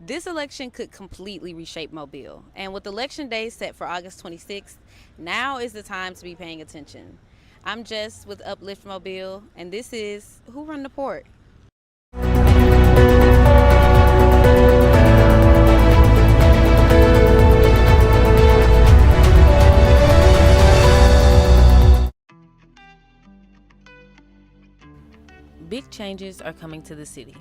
This election could completely reshape Mobile. And with Election Day set for August 26th, now is the time to be paying attention. I'm Jess with Uplift Mobile, and this is Who Run the Port? Big changes are coming to the city.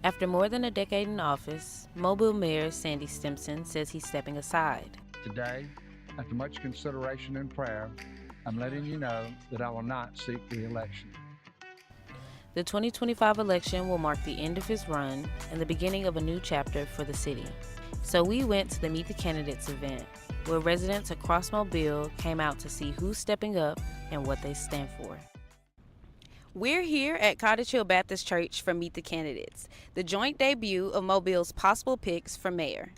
After more than a decade in office, Mobile Mayor Sandy Stimpson says he's stepping aside. Today, after much consideration and prayer, I'm letting you know that I will not seek re-election. The 2025 election will mark the end of his run and the beginning of a new chapter for the city. So we went to the Meet the Candidates event, where residents across Mobile came out to see who's stepping up and what they stand for. We're here at Cottage Hill Baptist Church for Meet the Candidates, the joint debut of Mobile's possible picks for mayor.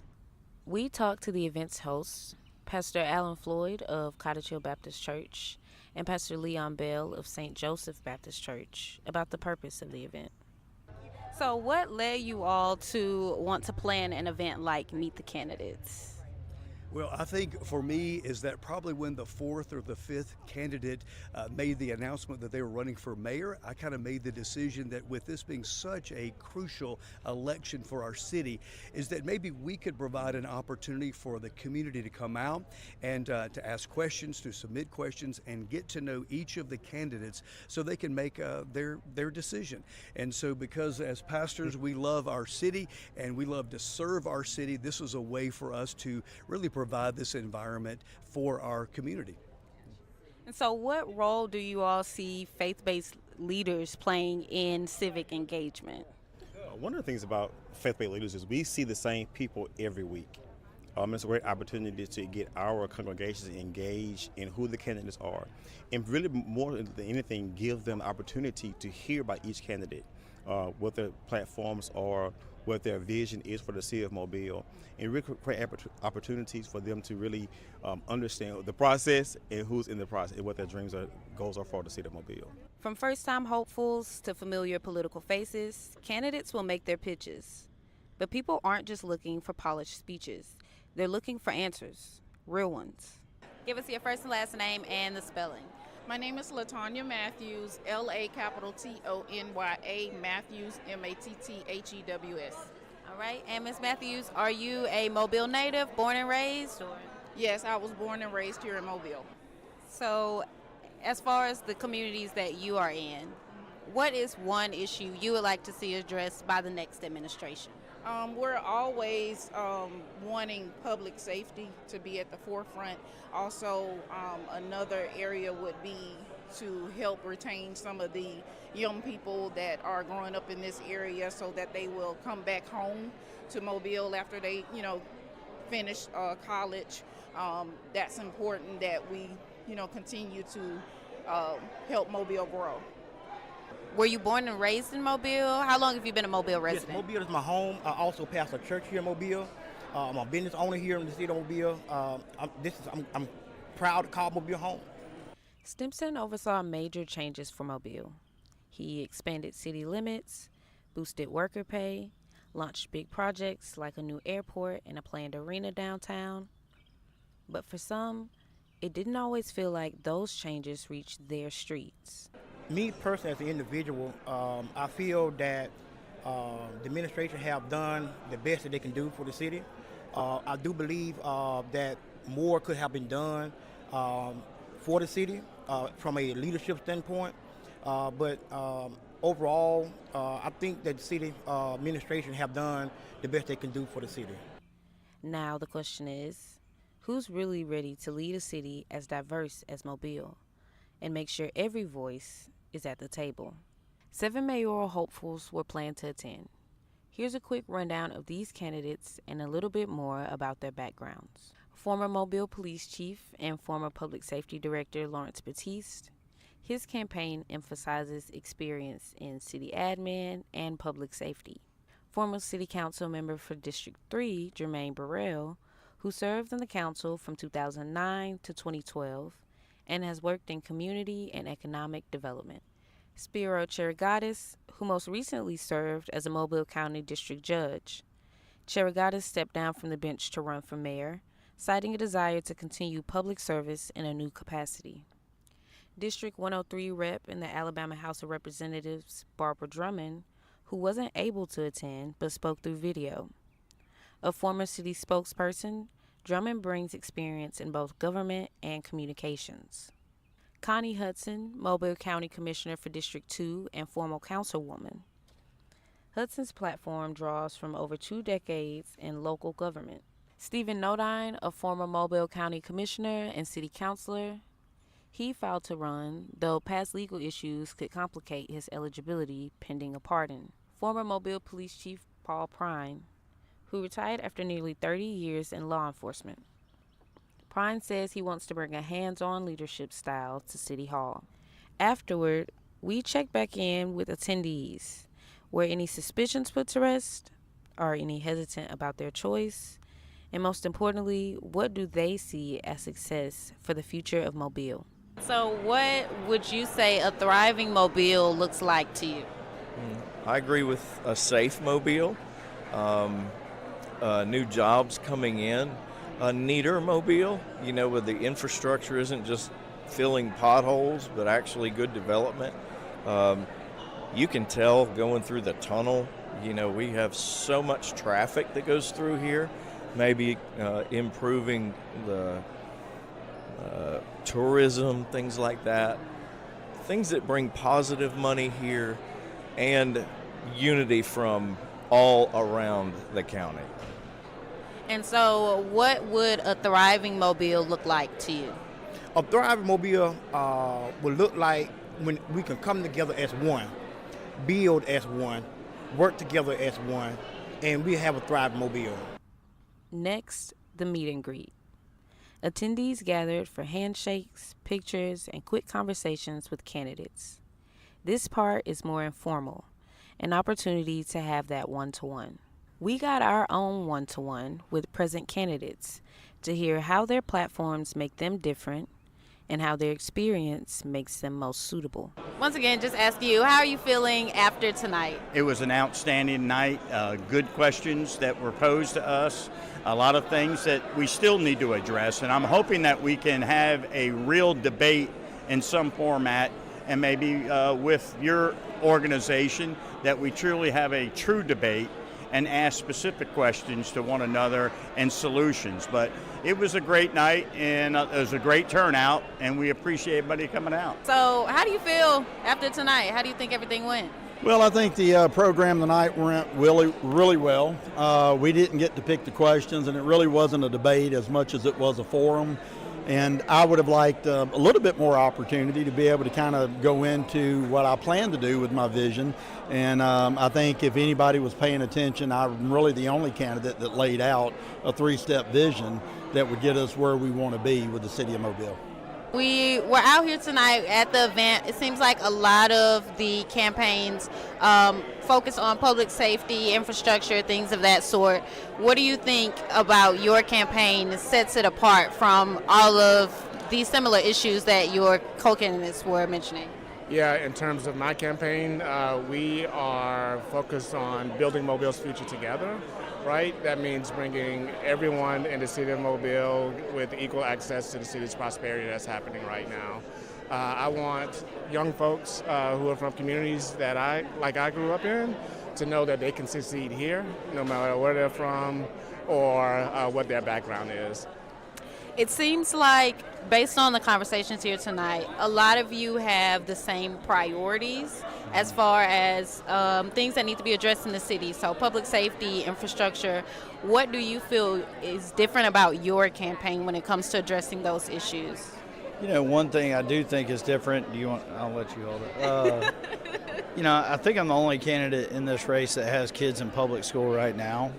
We talked to the event's hosts, Pastor Alan Floyd of Cottage Hill Baptist Church and Pastor Leon Bell of St. Joseph Baptist Church about the purpose of the event. So what led you all to want to plan an event like Meet the Candidates? Well, I think for me is that probably when the fourth or the fifth candidate made the announcement that they were running for mayor, I kind of made the decision that with this being such a crucial election for our city, is that maybe we could provide an opportunity for the community to come out and to ask questions, to submit questions, and get to know each of the candidates so they can make their decision. And so because as pastors, we love our city and we love to serve our city, this was a way for us to really provide this environment for our community. And so what role do you all see faith-based leaders playing in civic engagement? One of the things about faith-based leaders is we see the same people every week. It's a great opportunity to get our congregations engaged in who the candidates are, and really more than anything, give them the opportunity to hear about each candidate, what their platforms are, what their vision is for the city of Mobile, and really create opportunities for them to really understand the process and who's in the process and what their dreams or goals are for the city of Mobile. From first-time hopefuls to familiar political faces, candidates will make their pitches. But people aren't just looking for polished speeches. They're looking for answers, real ones. Give us your first and last name and the spelling. My name is Latanya Matthews, LaTonya, Matthews, Matthews. All right, and Ms. Matthews, are you a Mobile native, born and raised? Or? Yes, I was born and raised here in Mobile. So, as far as the communities that you are in, what is one issue you would like to see addressed by the next administration? We're always wanting public safety to be at the forefront. Also, another area would be to help retain some of the young people that are growing up in this area so that they will come back home to Mobile after they, finish college. That's important that we, continue to help Mobile grow. Were you born and raised in Mobile? How long have you been a Mobile Yes, resident? Mobile is my home. I also pastor a church here in Mobile. I'm a business owner here in the city of Mobile. I'm proud to call Mobile home. Stimpson oversaw major changes for Mobile. He expanded city limits, boosted worker pay, launched big projects like a new airport and a planned arena downtown. But for some, it didn't always feel like those changes reached their streets. Me personally, as an individual, I feel that the administration have done the best that they can do for the city. I do believe that more could have been done for the city from a leadership standpoint. But overall, I think that the city administration have done the best they can do for the city. Now the question is, who's really ready to lead a city as diverse as Mobile and make sure every voice is at the table? 7 mayoral hopefuls were planned to attend. Here's a quick rundown of these candidates and a little bit more about their backgrounds. Former Mobile Police Chief and former Public Safety Director Lawrence Batiste. His campaign emphasizes experience in city admin and public safety. Former City Council member for District 3, Jermaine Burrell, who served on the council from 2009 to 2012 and has worked in community and economic development. Spiro Chirigadis, who most recently served as a Mobile County District Judge. Cheragadas stepped down from the bench to run for mayor, citing a desire to continue public service in a new capacity. District 103 rep in the Alabama House of Representatives, Barbara Drummond, who wasn't able to attend but spoke through video. A former city spokesperson, Drummond brings experience in both government and communications. Connie Hudson, Mobile County Commissioner for District 2 and former councilwoman. Hudson's platform draws from over 2 decades in local government. Stephen Nodine, a former Mobile County Commissioner and City Councilor, he filed to run, though past legal issues could complicate his eligibility pending a pardon. Former Mobile Police Chief Paul Prine, who retired after nearly 30 years in law enforcement. Prine says he wants to bring a hands-on leadership style to City Hall. Afterward, we check back in with attendees. Were any suspicions put to rest? Are any hesitant about their choice? And most importantly, what do they see as success for the future of Mobile? So what would you say a thriving Mobile looks like to you? I agree with a safe Mobile, new jobs coming in, a neater Mobile, where the infrastructure isn't just filling potholes, but actually good development. You can tell going through the tunnel, we have so much traffic that goes through here, maybe improving the tourism, things like that. Things that bring positive money here and unity from all around the county. And so what would a thriving Mobile look like to you? A thriving Mobile would look like when we can come together as one, build as one, work together as one, and we have a thriving Mobile. Next, the meet and greet. Attendees gathered for handshakes, pictures, and quick conversations with candidates. This part is more informal, an opportunity to have that one-to-one. We got our own one-to-one with present candidates to hear how their platforms make them different and how their experience makes them most suitable. Once again, just ask you, how are you feeling after tonight? It was an outstanding night, good questions that were posed to us, a lot of things that we still need to address, and I'm hoping that we can have a real debate in some format, and maybe with your organization, that we truly have a true debate and ask specific questions to one another and solutions. But it was a great night, and it was a great turnout, and we appreciate everybody coming out. So how do you feel after tonight? How do you think everything went? Well, I think the program tonight went really well. We didn't get to pick the questions, and it really wasn't a debate as much as it was a forum. And I would have liked a little bit more opportunity to be able to kind of go into what I plan to do with my vision. And I think if anybody was paying attention, I'm really the only candidate that laid out a 3-step vision that would get us where we want to be with the city of Mobile. We were out here tonight at the event. It seems like a lot of the campaigns focus on public safety, infrastructure, things of that sort. What do you think about your campaign that sets it apart from all of these similar issues that your co-candidates were mentioning? Yeah, in terms of my campaign, we are focused on building Mobile's future together, right? That means bringing everyone in the city of Mobile with equal access to the city's prosperity that's happening right now. I want young folks who are from communities that I grew up in to know that they can succeed here, no matter where they're from or what their background is. It seems like, based on the conversations here tonight, a lot of you have the same priorities as far as things that need to be addressed in the city. So public safety, infrastructure. What do you feel is different about your campaign when it comes to addressing those issues? One thing I do think is different. I'll let you hold it. I think I'm the only candidate in this race that has kids in public school right now.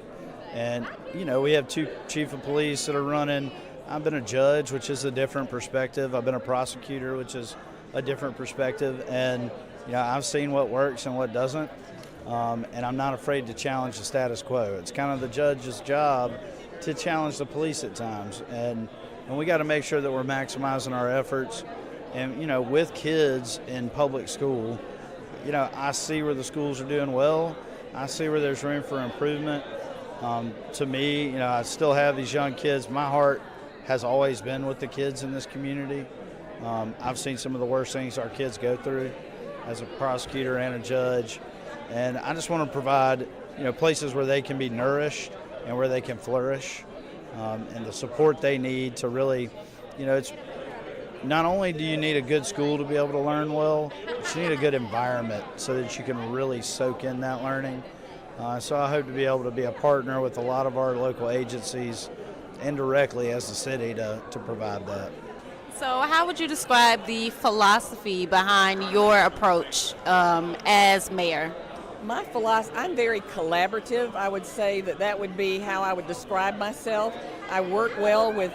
And, we have 2 chief of police that are running. I've been a judge, which is a different perspective. I've been a prosecutor, which is a different perspective. And, I've seen what works and what doesn't. And I'm not afraid to challenge the status quo. It's kind of the judge's job to challenge the police at times. And we got to make sure that we're maximizing our efforts. And, with kids in public school, I see where the schools are doing well. I see where there's room for improvement. To me, you know, I still have these young kids. My heart has always been with the kids in this community. I've seen some of the worst things our kids go through as a prosecutor and a judge, and I just want to provide, you know, places where they can be nourished and where they can flourish, and the support they need to really, you know, it's not only do you need a good school to be able to learn well, but you need a good environment so that you can really soak in that learning. So I hope to be able to be a partner with a lot of our local agencies indirectly as the city to provide that. So how would you describe the philosophy behind your approach as mayor? My philosophy, I'm very collaborative. I would say that would be how I would describe myself. I work well with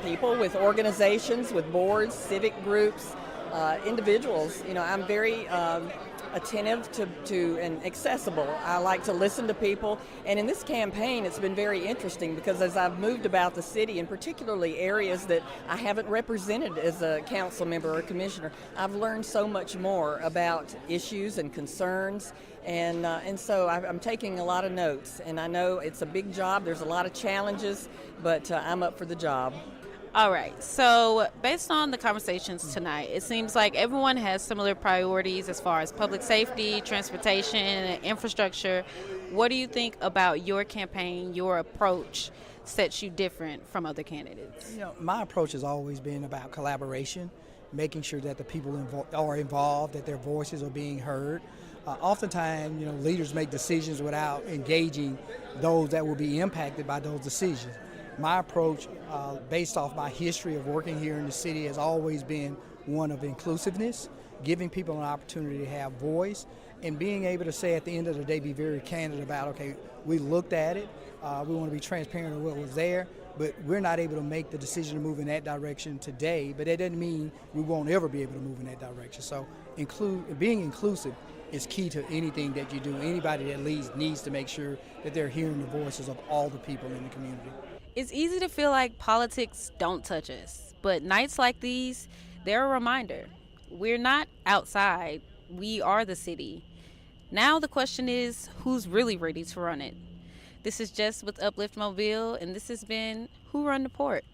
people, with organizations, with boards, civic groups, individuals. You know, I'm very attentive to and accessible. I like to listen to people, and in this campaign it's been very interesting because as I've moved about the city, and particularly areas that I haven't represented as a council member or commissioner, I've learned so much more about issues and concerns, and so I'm taking a lot of notes, and I know it's a big job, there's a lot of challenges, but I'm up for the job. All right, so based on the conversations tonight, it seems like everyone has similar priorities as far as public safety, transportation, and infrastructure. What do you think about your campaign, your approach sets you different from other candidates? You know, my approach has always been about collaboration, making sure that the people are involved, that their voices are being heard. Oftentimes, you know, leaders make decisions without engaging those that will be impacted by those decisions. My approach, based off my history of working here in the city, has always been one of inclusiveness, giving people an opportunity to have voice, and being able to say at the end of the day, be very candid about, okay, we looked at it, we want to be transparent with what was there, but we're not able to make the decision to move in that direction today, but that doesn't mean we won't ever be able to move in that direction. So being inclusive is key to anything that you do. Anybody that leads needs to make sure that they're hearing the voices of all the people in the community. It's easy to feel like politics don't touch us, but nights like these, they're a reminder. We're not outside, we are the city. Now the question is, who's really ready to run it? This is Jess with Uplift Mobile, and this has been Who Run the Port?